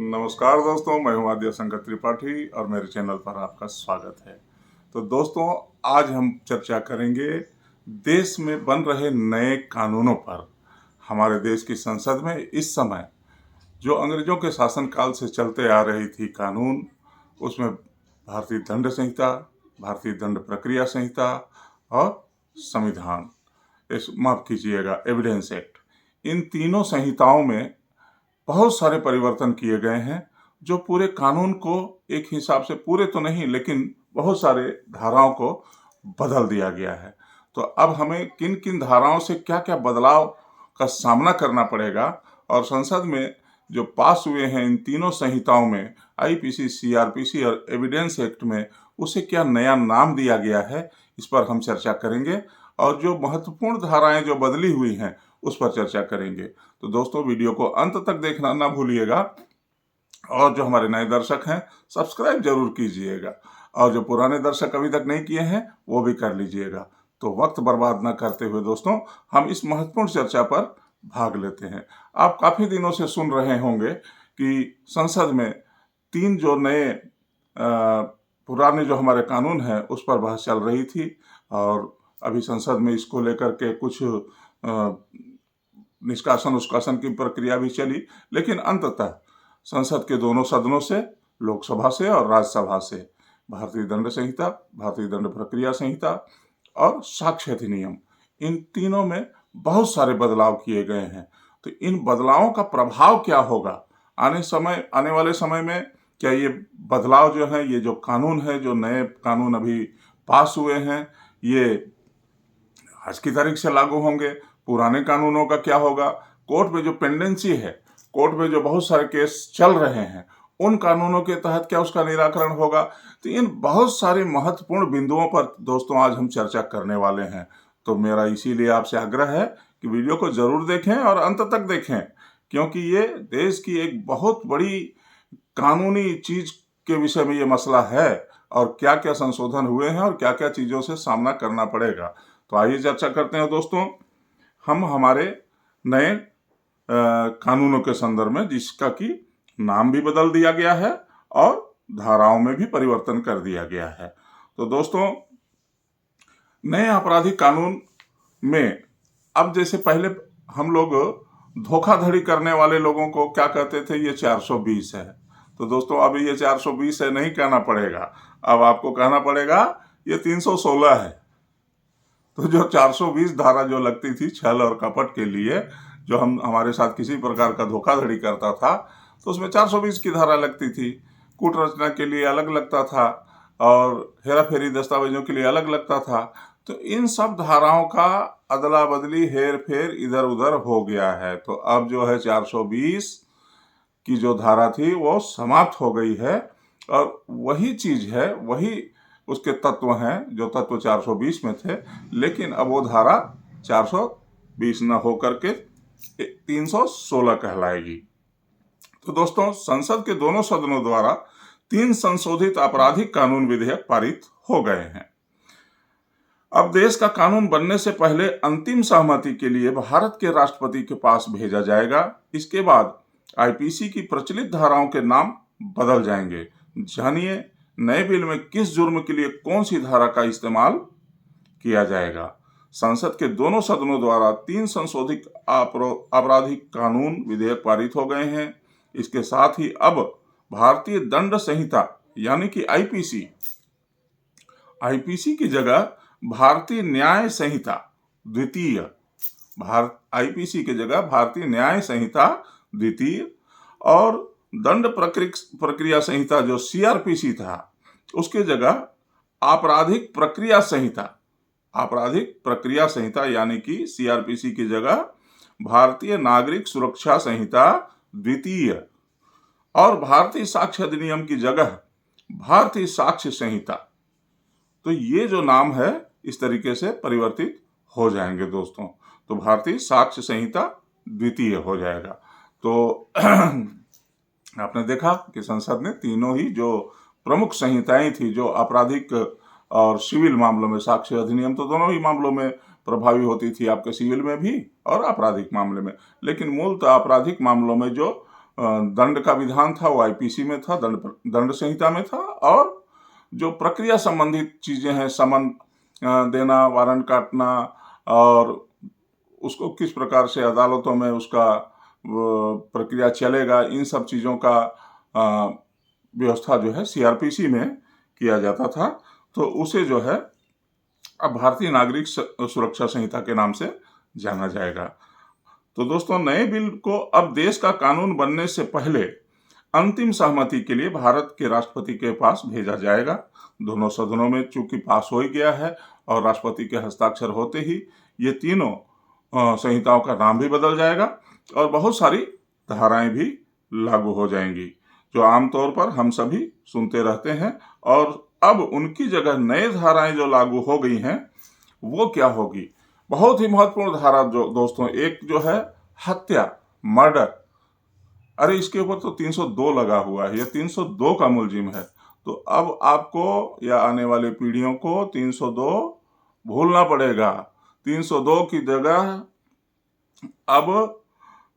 नमस्कार दोस्तों, मैं हूं आद्य शंकर त्रिपाठी और मेरे चैनल पर आपका स्वागत है। तो दोस्तों, आज हम चर्चा करेंगे देश में बन रहे नए कानूनों पर। हमारे देश की संसद में इस समय जो अंग्रेजों के शासनकाल से चलते आ रही थी कानून, उसमें भारतीय दंड संहिता, भारतीय दंड प्रक्रिया संहिता और संविधान, माफ कीजिएगा, एविडेंस एक्ट, इन तीनों संहिताओं में बहुत सारे परिवर्तन किए गए हैं जो पूरे कानून को एक हिसाब से, पूरे तो नहीं लेकिन बहुत सारे धाराओं को बदल दिया गया है। तो अब हमें किन किन धाराओं से क्या क्या बदलाव का सामना करना पड़ेगा और संसद में जो पास हुए हैं इन तीनों संहिताओं में, आईपीसी, सीआरपीसी और एविडेंस एक्ट में, उसे क्या नया नाम दिया गया है, इस पर हम चर्चा करेंगे। और जो महत्वपूर्ण धाराएं जो बदली हुई हैं उस पर चर्चा करेंगे। तो दोस्तों, वीडियो को अंत तक देखना ना भूलिएगा और जो हमारे नए दर्शक हैं सब्सक्राइब जरूर कीजिएगा और जो पुराने दर्शक अभी तक नहीं किए हैं वो भी कर लीजिएगा। तो वक्त बर्बाद न करते हुए दोस्तों, हम इस महत्वपूर्ण चर्चा पर भाग लेते हैं। आप काफी दिनों से सुन रहे होंगे कि संसद में तीन जो नए पुराने जो हमारे कानून हैं उस पर बहस चल रही थी और अभी संसद में इसको लेकर के कुछ निष्कासन उष्कासन की प्रक्रिया भी चली, लेकिन अंततः संसद के दोनों सदनों से, लोकसभा से और राज्यसभा से, भारतीय दंड संहिता, भारतीय दंड प्रक्रिया संहिता और साक्ष्य अधिनियम, इन तीनों में बहुत सारे बदलाव किए गए हैं। तो इन बदलावों का प्रभाव क्या होगा आने वाले समय में? क्या ये बदलाव जो है, ये जो कानून है, जो नए कानून अभी पास हुए हैं, ये आज की तारीख से लागू होंगे? पुराने कानूनों का क्या होगा? कोर्ट में जो पेंडेंसी है, कोर्ट में जो बहुत सारे केस चल रहे हैं, उन कानूनों के तहत क्या उसका निराकरण होगा? तो इन बहुत सारे महत्वपूर्ण बिंदुओं पर दोस्तों आज हम चर्चा करने वाले हैं। तो मेरा इसीलिए आपसे आग्रह है कि वीडियो को जरूर देखें और अंत तक देखें, क्योंकि ये देश की एक बहुत बड़ी कानूनी चीज के विषय में ये मसला है और क्या क्या संशोधन हुए हैं और क्या क्या चीजों से सामना करना पड़ेगा। तो आइए चर्चा करते हैं दोस्तों, हम हमारे नए कानूनों के संदर्भ में, जिसका कि नाम भी बदल दिया गया है और धाराओं में भी परिवर्तन कर दिया गया है। तो दोस्तों, नए आपराधिक कानून में अब जैसे पहले हम लोग धोखाधड़ी करने वाले लोगों को क्या कहते थे, ये 420 है। तो दोस्तों, अब ये 420 है नहीं कहना पड़ेगा, अब आपको कहना पड़ेगा ये 316 है। तो जो 420 धारा जो लगती थी छल और कपट के लिए, जो हमारे साथ किसी प्रकार का धोखाधड़ी करता था तो उसमें 420 की धारा लगती थी। कूट रचना के लिए अलग लगता था और हेरा फेरी दस्तावेजों के लिए अलग लगता था। तो इन सब धाराओं का अदला बदली, हेर फेर इधर उधर हो गया है। तो अब जो है 420 की जो धारा थी वो समाप्त हो गई है और वही चीज है, वही उसके तत्व हैं जो तत्व 420 में थे, लेकिन अब वो धारा 420 न होकर के 316 कहलाएगी। तो दोस्तों, संसद के दोनों सदनों द्वारा 3 संशोधित आपराधिक कानून विधेयक पारित हो गए हैं। अब देश का कानून बनने से पहले अंतिम सहमति के लिए भारत के राष्ट्रपति के पास भेजा जाएगा। इसके बाद आईपीसी की प्रचलित धाराओं के नाम बदल जाएंगे। जानिए नए बिल में किस जुर्म के लिए कौन सी धारा का इस्तेमाल किया जाएगा। संसद के दोनों सदनों द्वारा 3 संशोधित आपराधिक कानून विधेयक पारित हो गए हैं। इसके साथ ही अब भारतीय दंड संहिता यानी कि आईपीसी की जगह भारतीय न्याय संहिता द्वितीय, आईपीसी की जगह भारतीय न्याय संहिता द्वितीय और दंड प्रक्रिया संहिता जो सीआरपीसी था उसके जगह आपराधिक प्रक्रिया संहिता यानी कि सीआरपीसी की जगह भारतीय नागरिक सुरक्षा संहिता द्वितीय और भारतीय साक्ष्य अधिनियम की जगह भारतीय साक्ष्य संहिता। तो ये जो नाम है इस तरीके से परिवर्तित हो जाएंगे दोस्तों। तो भारतीय साक्ष्य संहिता द्वितीय हो जाएगा। तो आपने देखा कि संसद ने तीनों ही जो प्रमुख संहिताएं थी, जो आपराधिक और सिविल मामलों में, साक्ष्य अधिनियम तो दोनों ही मामलों में प्रभावी होती थी, आपके सिविल में भी और आपराधिक मामले में, लेकिन मूलतः आपराधिक मामलों में जो दंड का विधान था वो आईपीसी में था, दंड संहिता में था। और जो प्रक्रिया संबंधित चीजें हैं, समन देना, वारंट काटना और उसको किस प्रकार से अदालतों में उसका प्रक्रिया चलेगा, इन सब चीजों का व्यवस्था जो है सीआरपीसी में किया जाता था। तो उसे जो है अब भारतीय नागरिक सुरक्षा संहिता के नाम से जाना जाएगा। तो दोस्तों, नए बिल को अब देश का कानून बनने से पहले अंतिम सहमति के लिए भारत के राष्ट्रपति के पास भेजा जाएगा। दोनों सदनों में चूंकि पास हो ही गया है और राष्ट्रपति के हस्ताक्षर होते ही ये तीनों संहिताओं का नाम भी बदल जाएगा और बहुत सारी धाराएं भी लागू हो जाएंगी, जो आमतौर पर हम सभी सुनते रहते हैं। और अब उनकी जगह नए धाराएं जो लागू हो गई हैं वो क्या होगी? बहुत ही महत्वपूर्ण धारा जो दोस्तों, एक जो है हत्या, मर्डर। अरे इसके ऊपर तो 302 लगा हुआ है, ये 302 का मुलजिम है। तो अब आपको या आने वाली पीढ़ियों को 302 भूलना पड़ेगा। 302 की जगह अब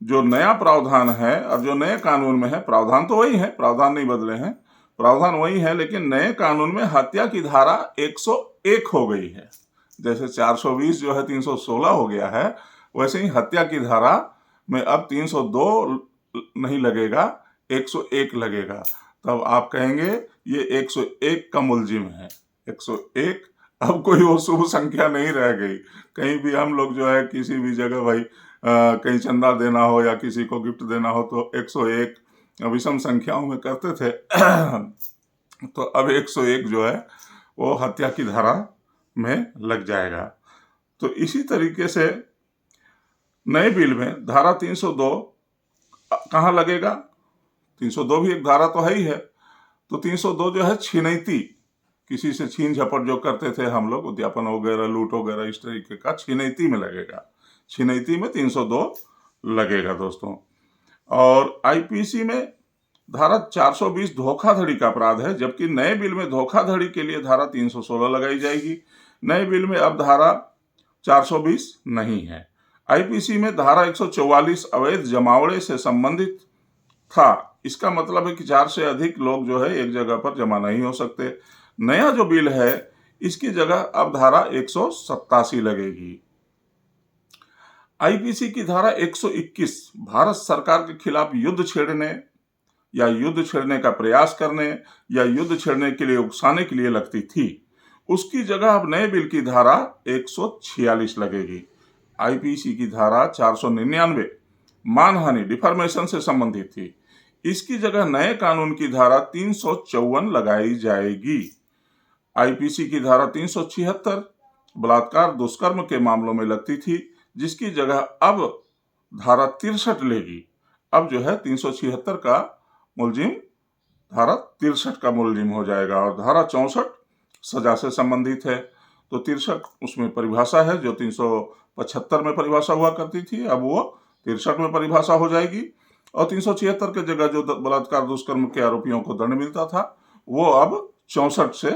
जो नया प्रावधान है, अब जो नए कानून में है, प्रावधान तो वही है, प्रावधान नहीं बदले हैं, प्रावधान वही है, लेकिन नए कानून में हत्या की धारा 101 हो गई है। जैसे 420 जो है 316 हो गया है, वैसे ही हत्या की धारा में अब 302 नहीं लगेगा, 101 लगेगा। तब आप कहेंगे ये 101 का मुलजिम है। 101 अब कोई वो शुभ संख्या नहीं रह गई। कहीं भी हम लोग जो है किसी भी जगह भाई कहीं चंदा देना हो या किसी को गिफ्ट देना हो तो 101 विषम संख्याओं में करते थे। तो अब 101 जो है वो हत्या की धारा में लग जाएगा। तो इसी तरीके से नए बिल में धारा 302 कहाँ लगेगा? 302 भी एक धारा तो है ही है। तो 302 जो है छिनैती, किसी से छीन झपट जो करते थे हम लोग, उद्यापन वगैरह, लूट वगैरह, इस तरीके का छिनैती में लगेगा। छिनैती में 302 लगेगा दोस्तों। और आईपीसी में धारा 420 धोखाधड़ी का अपराध है, जबकि नए बिल में धोखाधड़ी के लिए धारा 316 लगाई जाएगी। नए बिल में अब धारा 420 नहीं है। आईपीसी में धारा 144 अवैध जमावड़े से संबंधित था। इसका मतलब है कि 4 से अधिक लोग जो है एक जगह पर जमा नहीं हो सकते। नया जो बिल है इसकी जगह अब धारा 187 लगेगी। आईपीसी की धारा 121 भारत सरकार के खिलाफ युद्ध छेड़ने या युद्ध छेड़ने का प्रयास करने या युद्ध छेड़ने के लिए उकसाने के लिए लगती थी। उसकी जगह अब नए बिल की धारा 146 लगेगी। आईपीसी की धारा 499 मानहानि, डिफॉर्मेशन से संबंधित थी। इसकी जगह नए कानून की धारा 354 लगाई जाएगी। आईपीसी की धारा 376 बलात्कार, दुष्कर्म के मामलों में लगती थी, जिसकी जगह अब धारा 63 लेगी। अब जो है 376 का मुलजिम धारा 63 का मुलजिम हो जाएगा। और धारा 64 सजा से संबंधित है। तो 63 उसमें परिभाषा है, जो 375 में परिभाषा हुआ करती थी, अब वो 63 में परिभाषा हो जाएगी। और 376 के जगह जो बलात्कार, दुष्कर्म के आरोपियों को दंड मिलता था वो अब 64 से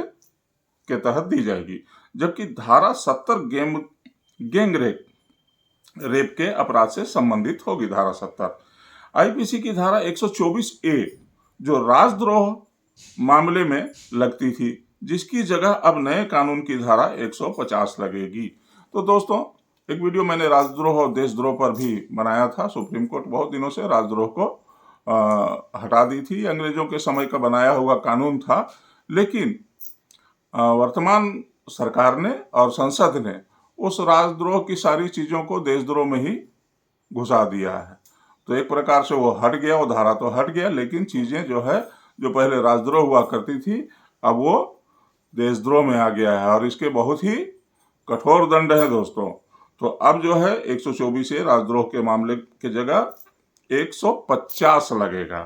के तहत दी जाएगी। जबकि धारा 70 गैंग रेप के अपराध से संबंधित होगी। धारा 70 आईपीसी की धारा 124A जो राजद्रोह मामले में लगती थी, जिसकी जगह अब नए कानून की धारा 150 लगेगी। तो दोस्तों, एक वीडियो मैंने राजद्रोह और देशद्रोह पर भी बनाया था। सुप्रीम कोर्ट बहुत दिनों से राजद्रोह को हटा दी थी, अंग्रेजों के समय का बनाया हुआ कानून था। लेकिन वर्तमान सरकार ने और संसद ने उस राजद्रोह की सारी चीजों को देशद्रोह में ही घुसा दिया है। तो एक प्रकार से वो हट गया, वो धारा तो हट गया, लेकिन चीजें जो है, जो पहले राजद्रोह हुआ करती थी, अब वो देशद्रोह में आ गया है और इसके बहुत ही कठोर दंड है दोस्तों। तो अब जो है 124 राजद्रोह के मामले के जगह 150 लगेगा।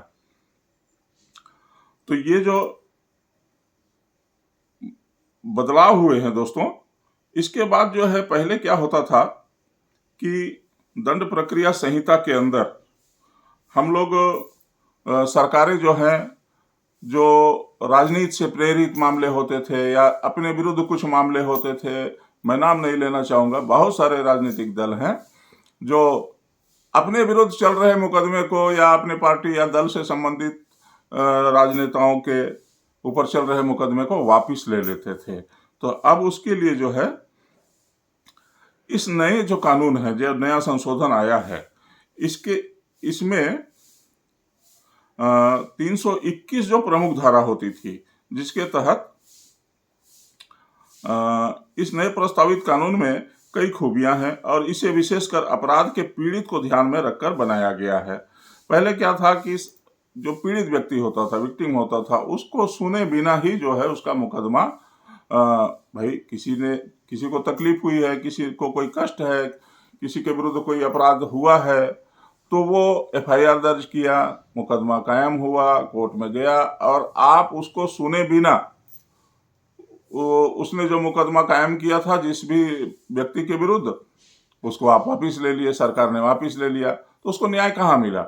तो ये जो बदलाव हुए हैं दोस्तों, इसके बाद जो है पहले क्या होता था कि दंड प्रक्रिया संहिता के अंदर हम लोग सरकारें जो हैं, जो राजनीति से प्रेरित मामले होते थे या अपने विरुद्ध कुछ मामले होते थे, मैं नाम नहीं लेना चाहूँगा, बहुत सारे राजनीतिक दल हैं जो अपने विरुद्ध चल रहे मुकदमे को या अपने पार्टी या दल से संबंधित राजनेताओं के ऊपर चल रहे मुकदमे को वापस ले लेते थे। तो अब उसके लिए जो है इस नए जो कानून है, जो नया संशोधन आया है, इसमें 321 जो प्रमुख धारा होती थी, जिसके तहत इस नए प्रस्तावित कानून में कई खूबियां हैं और इसे विशेषकर अपराध के पीड़ित को ध्यान में रखकर बनाया गया है। पहले क्या था कि जो पीड़ित व्यक्ति होता था, विक्टिम होता था, उसको सुने बिना ही जो है उसका मुकदमा, भाई किसी को तकलीफ हुई है, किसी को कोई कष्ट है, किसी के विरुद्ध कोई अपराध हुआ है, तो वो एफआईआर दर्ज किया, मुकदमा कायम हुआ, कोर्ट में गया और आप उसको सुने बिना उसने जो मुकदमा कायम किया था जिस भी व्यक्ति के विरुद्ध, उसको आप वापस ले लिए, सरकार ने वापस ले लिया, तो उसको न्याय कहाँ मिला।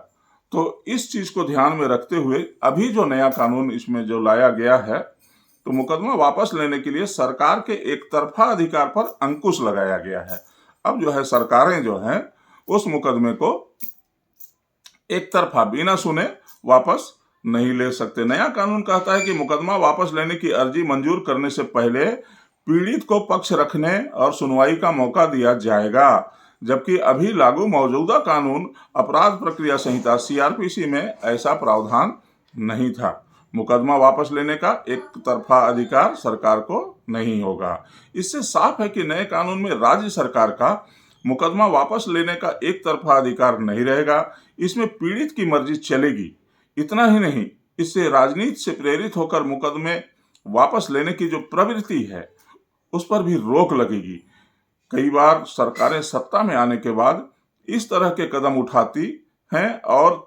तो इस चीज को ध्यान में रखते हुए अभी जो नया कानून इसमें जो लाया गया है, तो मुकदमा वापस लेने के लिए सरकार के एक तरफा अधिकार पर अंकुश लगाया गया है। अब जो है सरकारें जो हैं उस मुकदमे को एक तरफा बिना सुने वापस नहीं ले सकते। नया कानून कहता है कि मुकदमा वापस लेने की अर्जी मंजूर करने से पहले पीड़ित को पक्ष रखने और सुनवाई का मौका दिया जाएगा, जबकि अभी लागू मौजूदा कानून अपराध प्रक्रिया संहिता सीआरपीसी में ऐसा प्रावधान नहीं था। मुकदमा वापस लेने का एक तरफा अधिकार सरकार को नहीं होगा। इससे साफ है कि नए कानून में राज्य सरकार का मुकदमा वापस लेने का एक तरफा अधिकार नहीं रहेगा। इसमें पीड़ित की मर्जी चलेगी। इतना ही नहीं, इससे राजनीति से प्रेरित होकर मुकदमे वापस लेने की जो प्रवृत्ति है उस पर भी रोक लगेगी। कई बार सरकारें सत्ता में आने के बाद इस तरह के कदम उठाती हैं और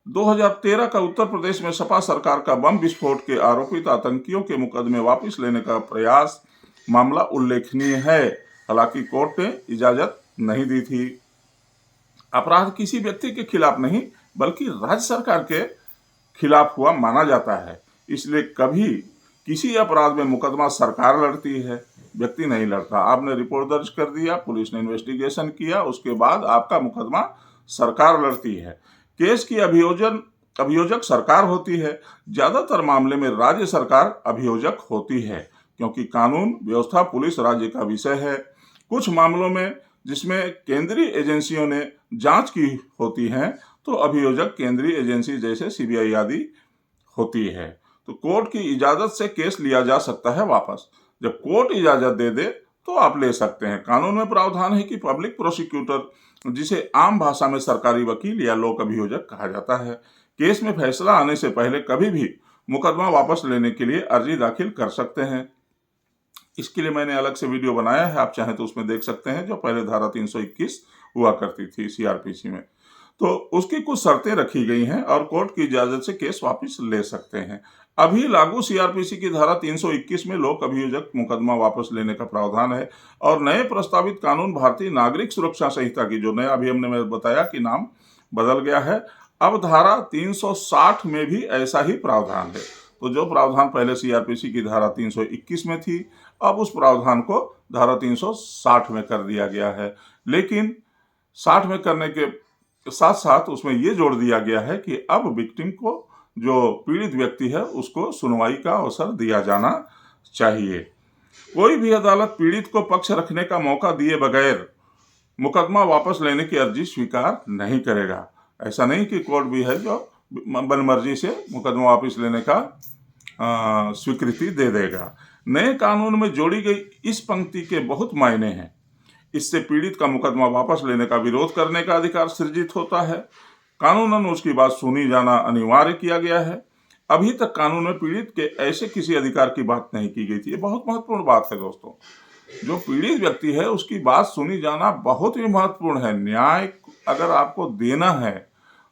2013 का उत्तर प्रदेश में सपा सरकार का बम विस्फोट के आरोपित आतंकियों के मुकदमे वापस लेने का प्रयास मामला उल्लेखनीय है। हालांकि कोर्ट ने इजाजत नहीं दी थी। अपराध किसी व्यक्ति के खिलाफ नहीं बल्कि राज्य सरकार के खिलाफ हुआ माना जाता है, इसलिए कभी किसी अपराध में मुकदमा सरकार लड़ती है, व्यक्ति नहीं लड़ता। आपने रिपोर्ट दर्ज कर दिया, पुलिस ने इन्वेस्टिगेशन किया, उसके बाद आपका मुकदमा सरकार लड़ती है। केस की अभियोजक सरकार होती है। ज्यादातर मामले में राज्य सरकार अभियोजक होती है, क्योंकि कानून व्यवस्था पुलिस राज्य का विषय है। कुछ मामलों में जिसमें केंद्रीय एजेंसियों ने जांच की होती हैं, तो अभियोजक केंद्रीय एजेंसी जैसे सीबीआई आदि होती है। तो कोर्ट की इजाजत से केस लिया जा सकता है वापस। जब कोर्ट इजाजत दे दे तो आप ले सकते हैं। कानून में प्रावधान है कि पब्लिक प्रोसिक्यूटर, जिसे आम भाषा में सरकारी वकील या लोक अभियोजक कहा जाता है, केस में फैसला आने से पहले कभी भी मुकदमा वापस लेने के लिए अर्जी दाखिल कर सकते हैं। इसके लिए मैंने अलग से वीडियो बनाया है, आप चाहें तो उसमें देख सकते हैं, जो पहले धारा 321 हुआ करती थी सीआरपीसी में। तो उसकी कुछ शर्तें रखी गई हैं और कोर्ट की इजाजत से केस वापस ले सकते हैं। अभी लागू सीआरपीसी की धारा 321 में लोक अभियोजक मुकदमा वापस लेने का प्रावधान है और नए प्रस्तावित कानून भारतीय नागरिक सुरक्षा संहिता की, जो नया अभी हमने बताया कि नाम बदल गया है, अब धारा 360 में भी ऐसा ही प्रावधान है। तो जो प्रावधान पहले सीआरपीसी की धारा 321 में थी, अब उस प्रावधान को धारा 360 में कर दिया गया है। लेकिन 60 में करने के साथ साथ उसमें ये जोड़ दिया गया है कि अब विक्टिम को, जो पीड़ित व्यक्ति है, उसको सुनवाई का अवसर दिया जाना चाहिए। कोई भी अदालत पीड़ित को पक्ष रखने का मौका दिए बगैर मुकदमा वापस लेने की अर्जी स्वीकार नहीं करेगा। ऐसा नहीं कि कोर्ट भी है जो मनमर्जी से मुकदमा वापस लेने का स्वीकृति दे देगा। नए कानून में जोड़ी गई इस पंक्ति के बहुत मायने हैं। इससे पीड़ित का मुकदमा वापस लेने का विरोध करने का अधिकार सृजित होता है। कानूनन उसकी बात सुनी जाना अनिवार्य किया गया है। अभी तक कानून में पीड़ित के ऐसे किसी अधिकार की बात नहीं की गई थी। ये बहुत महत्वपूर्ण बात है दोस्तों। जो पीड़ित व्यक्ति है उसकी बात सुनी जाना बहुत ही महत्वपूर्ण है। न्याय अगर आपको देना है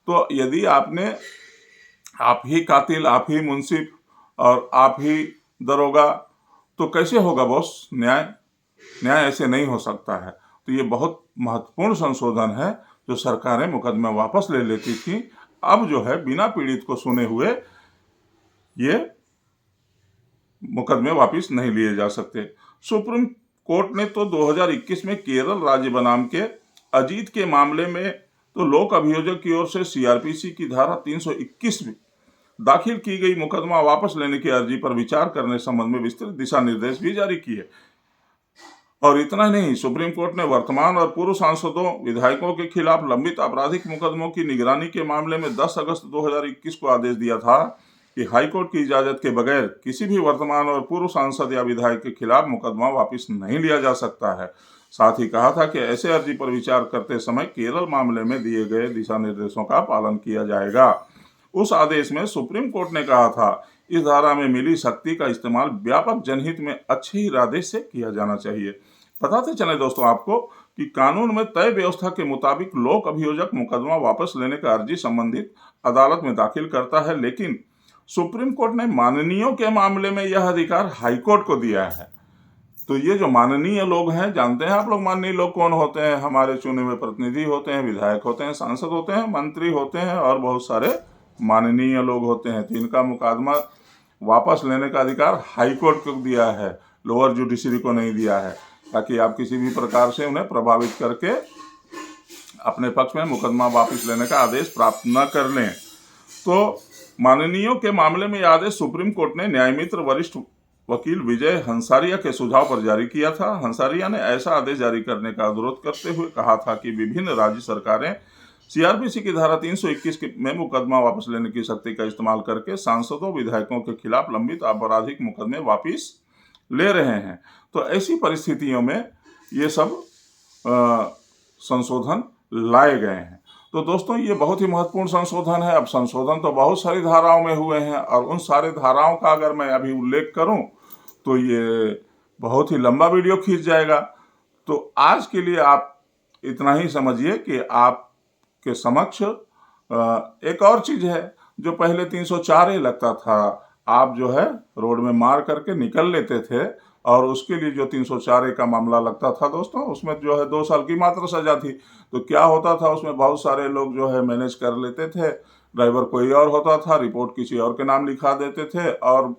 तो यदि आप ही कातिल, आप ही मुंसिफ और आप ही दरोगा, तो कैसे होगा बॉस न्याय ऐसे नहीं हो सकता है। तो ये बहुत महत्वपूर्ण संशोधन है जो सरकारें मुकदमा वापस ले लेती थी, अब जो है बिना पीड़ित को सुने हुए ये मुकदमे वापस नहीं लिए जा सकते। सुप्रीम कोर्ट ने तो 2021 में केरल राज्य बनाम के अजीत के मामले में तो लोक अभियोजक की ओर से सीआरपीसी की धारा 321 में दाखिल की गई मुकदमा वापस लेने की अर्जी पर विचार करने संबंध में विस्तृत दिशा निर्देश भी जारी किए। और इतना नहीं, सुप्रीम कोर्ट ने वर्तमान और पूर्व सांसदों विधायकों के खिलाफ लंबित आपराधिक मुकदमों की निगरानी के मामले में 10 अगस्त 2021 को आदेश दिया था कि हाईकोर्ट की इजाजत के बगैर किसी भी वर्तमान और पूर्व सांसद या विधायक के खिलाफ मुकदमा वापस नहीं लिया जा सकता है। साथ ही कहा था कि ऐसे अर्जी पर विचार करते समय केरल मामले में दिए गए दिशा निर्देशों का पालन किया जाएगा। उस आदेश में सुप्रीम कोर्ट ने कहा था, इस धारा में मिली शक्ति का इस्तेमाल व्यापक जनहित में अच्छे इरादे से किया जाना चाहिए। बताते चले दोस्तों आपको कि कानून में तय व्यवस्था के मुताबिक लोक अभियोजक मुकदमा वापस लेने का अर्जी संबंधित अदालत में दाखिल करता है, लेकिन सुप्रीम कोर्ट ने माननीयों के मामले में यह अधिकार हाईकोर्ट को दिया है। तो ये जो माननीय लोग हैं, जानते हैं आप लोग माननीय लोग कौन होते हैं? हमारे चुने हुए प्रतिनिधि होते हैं, विधायक होते हैं, सांसद होते हैं, मंत्री होते हैं और बहुत सारे माननीय लोग होते हैं। तो इनका मुकदमा वापस लेने का अधिकार हाईकोर्ट को दिया है, लोअर जुडिशरी को नहीं दिया है, ताकि आप किसी भी प्रकार से उन्हें प्रभावित करके अपने पक्ष में मुकदमा वापस लेने का आदेश प्राप्त न कर लें। तो माननीयों के मामले में यह आदेश सुप्रीम कोर्ट ने न्यायमित्र वरिष्ठ वकील विजय हंसारिया के सुझाव पर जारी किया था। हंसारिया ने ऐसा आदेश जारी करने का अनुरोध करते हुए कहा था कि विभिन्न राज्य सरकारें सीआरपीसी की धारा 321 में मुकदमा वापस लेने की शक्ति का इस्तेमाल करके सांसदों विधायकों के खिलाफ लंबित आपराधिक मुकदमे वापस ले रहे हैं। तो ऐसी परिस्थितियों में ये सब संशोधन लाए गए हैं। तो दोस्तों, ये बहुत ही महत्वपूर्ण संशोधन है। अब संशोधन तो बहुत सारी धाराओं में हुए हैं और उन सारे धाराओं का अगर मैं अभी उल्लेख करूं तो ये बहुत ही लंबा वीडियो खींच जाएगा। तो आज के लिए आप इतना ही समझिए कि आपके समक्ष एक और चीज़ है। जो पहले 304A लगता था, आप जो है रोड में मार करके निकल लेते थे, और उसके लिए जो 304A का मामला लगता था दोस्तों, उसमें जो है 2 साल की मात्र सजा थी। तो क्या होता था, उसमें बहुत सारे लोग जो है मैनेज कर लेते थे, ड्राइवर कोई और होता था, रिपोर्ट किसी और के नाम लिखा देते थे। और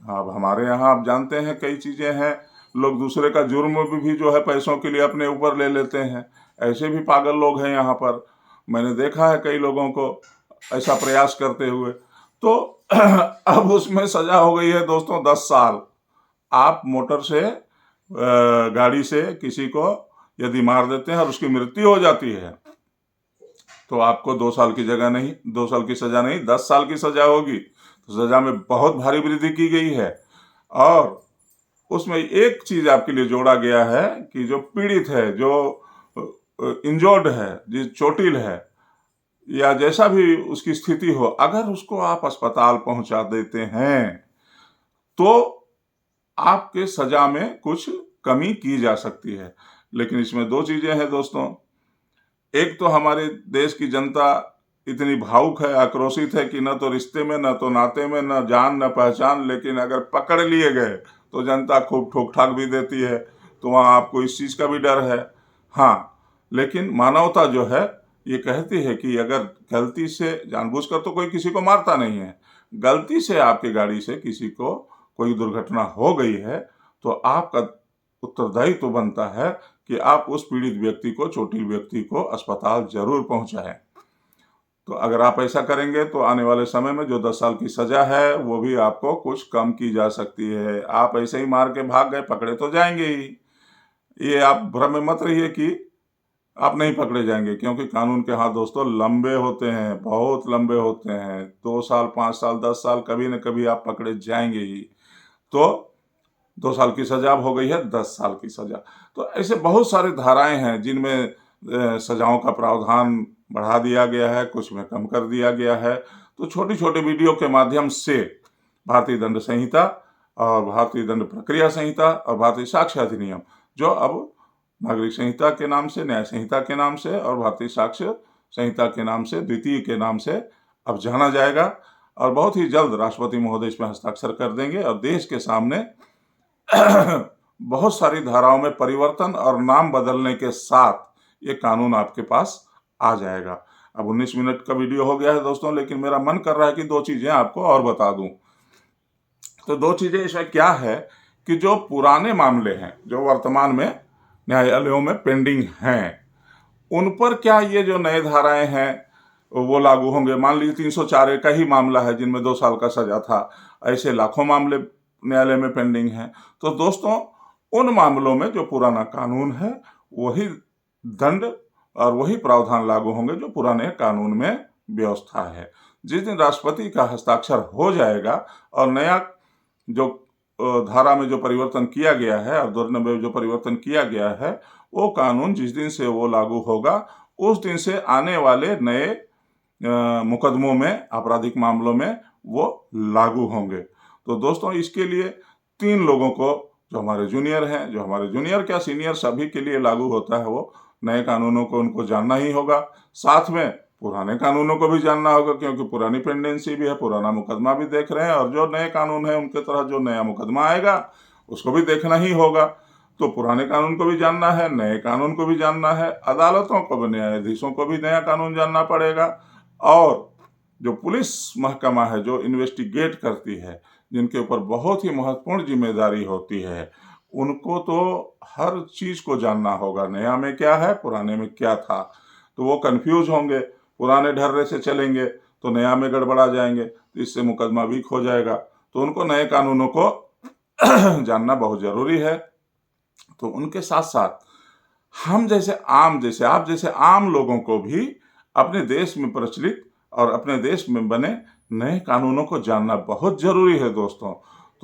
अब हमारे यहाँ आप जानते हैं कई चीज़ें हैं, लोग दूसरे का जुर्म भी जो है पैसों के लिए अपने ऊपर ले लेते हैं। ऐसे भी पागल लोग हैं यहाँ पर, मैंने देखा है कई लोगों को ऐसा प्रयास करते हुए। तो अब उसमें सजा हो गई है दोस्तों 10 साल। आप मोटर से गाड़ी से किसी को यदि मार देते हैं और उसकी मृत्यु हो जाती है, तो आपको 2 साल की जगह नहीं, 2 साल की सजा नहीं, 10 साल की सजा होगी। तो सजा में बहुत भारी वृद्धि की गई है। और उसमें एक चीज आपके लिए जोड़ा गया है कि जो पीड़ित है, जो इंजर्ड है, जो चोटिल है, या जैसा भी उसकी स्थिति हो, अगर उसको आप अस्पताल पहुंचा देते हैं तो आपके सजा में कुछ कमी की जा सकती है। लेकिन इसमें 2 चीजें हैं दोस्तों। एक तो हमारे देश की जनता इतनी भावुक है, आक्रोशित है कि न तो रिश्ते में, न तो नाते में, न जान न पहचान, लेकिन अगर पकड़ लिए गए तो जनता खूब ठोक ठाक भी देती है। तो वहाँ आपको इस चीज़ का भी डर है। हाँ, लेकिन मानवता जो है ये कहती है कि अगर गलती से, जानबूझकर तो कोई किसी को मारता नहीं है, गलती से आपकी गाड़ी से किसी को कोई दुर्घटना हो गई है, तो आपका उत्तरदायित्व तो बनता है कि आप उस पीड़ित व्यक्ति को, चोटिल व्यक्ति को अस्पताल जरूर पहुंचाएं। तो अगर आप ऐसा करेंगे तो आने वाले समय में जो 10 साल की सजा है वो भी आपको कुछ कम की जा सकती है। आप ऐसे ही मार के भाग गए, पकड़े तो जाएंगे ही। ये आप भ्रम में मत रहिए कि आप नहीं पकड़े जाएंगे, क्योंकि कानून के हाथ दोस्तों लंबे होते हैं, बहुत लंबे होते हैं। 2 साल, 5 साल, 10 साल, कभी न कभी आप पकड़े जाएंगे ही। तो 2 साल की सजा हो गई है 10 साल की सजा। तो ऐसे बहुत सारे धाराएं हैं जिनमें सजाओं का प्रावधान बढ़ा दिया गया है, कुछ में कम कर दिया गया है। तो छोटी छोटी वीडियो के माध्यम से भारतीय दंड संहिता और भारतीय दंड प्रक्रिया संहिता और भारतीय साक्ष्य अधिनियम, जो अब नागरिक संहिता के नाम से, न्याय संहिता के नाम से और भारतीय साक्ष्य संहिता के नाम से, द्वितीय के नाम से अब जाना जाएगा। और बहुत ही जल्द राष्ट्रपति महोदय इसमें हस्ताक्षर कर देंगे और देश के सामने बहुत सारी धाराओं में परिवर्तन और नाम बदलने के साथ ये कानून आपके पास आ जाएगा। अब 19 मिनट का वीडियो हो गया है दोस्तों, लेकिन मेरा मन कर रहा है कि 2 चीजें आपको और बता दूं। तो 2 चीजें इसमें क्या है कि जो पुराने मामले हैं, जो वर्तमान में न्यायालयों में पेंडिंग हैं, उन पर क्या ये जो नए धाराएं हैं वो लागू होंगे। मान लीजिए 304A का ही मामला है जिनमें 2 साल का सजा था, ऐसे लाखों मामले न्यायालय में पेंडिंग हैं। तो दोस्तों, उन मामलों में जो पुराना कानून है वही दंड और वही प्रावधान लागू होंगे जो पुराने कानून में व्यवस्था है। जिस दिन राष्ट्रपति का हस्ताक्षर हो जाएगा और नया जो धारा में जो परिवर्तन किया गया है और 290 में जो परिवर्तन किया गया है, वो कानून जिस दिन से वो लागू होगा उस दिन से आने वाले नए मुकदमों में, आपराधिक मामलों में वो लागू होंगे। तो दोस्तों, इसके लिए 3 लोगों को, जो हमारे जूनियर हैं, जो हमारे जूनियर क्या सीनियर सभी के लिए लागू होता है, वो नए कानूनों को उनको जानना ही होगा। साथ में पुराने कानूनों को भी जानना होगा, क्योंकि पुरानी पेंडेंसी भी है, पुराना मुकदमा भी देख रहे हैं, और जो नए कानून है उनके तरह जो नया मुकदमा आएगा उसको भी देखना ही होगा। तो पुराने कानून को भी जानना है, नए कानून को भी जानना है, अदालतों को भी, न्यायाधीशों को भी नया कानून जानना पड़ेगा। और जो पुलिस महकमा है जो इन्वेस्टिगेट करती है, जिनके ऊपर बहुत ही महत्वपूर्ण जिम्मेदारी होती है, उनको तो हर चीज को जानना होगा, नया में क्या है, पुराने में क्या था। तो वो कंफ्यूज होंगे, पुराने ढर्रे से चलेंगे तो नया में गड़बड़ा जाएंगे, तो इससे मुकदमा वीक हो जाएगा। तो उनको नए कानूनों को जानना बहुत जरूरी है। तो उनके साथ साथ हम जैसे आप जैसे आम लोगों को भी अपने देश में प्रचलित और अपने देश में बने नए कानूनों को जानना बहुत जरूरी है दोस्तों।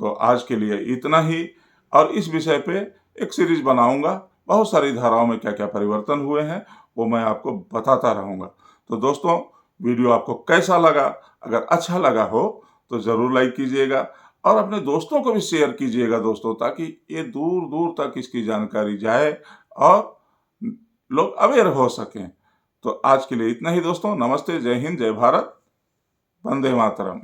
तो आज के लिए इतना ही, और इस विषय पे एक सीरीज बनाऊंगा, बहुत सारी धाराओं में क्या क्या परिवर्तन हुए हैं वो मैं आपको बताता रहूंगा। तो दोस्तों, वीडियो आपको कैसा लगा? अगर अच्छा लगा हो तो जरूर लाइक कीजिएगा और अपने दोस्तों को भी शेयर कीजिएगा दोस्तों, ताकि ये दूर दूर तक इसकी जानकारी जाए और लोग अवेयर हो सकें। तो आज के लिए इतना ही दोस्तों। नमस्ते, जय हिंद, जय भारत, वंदे मातरम।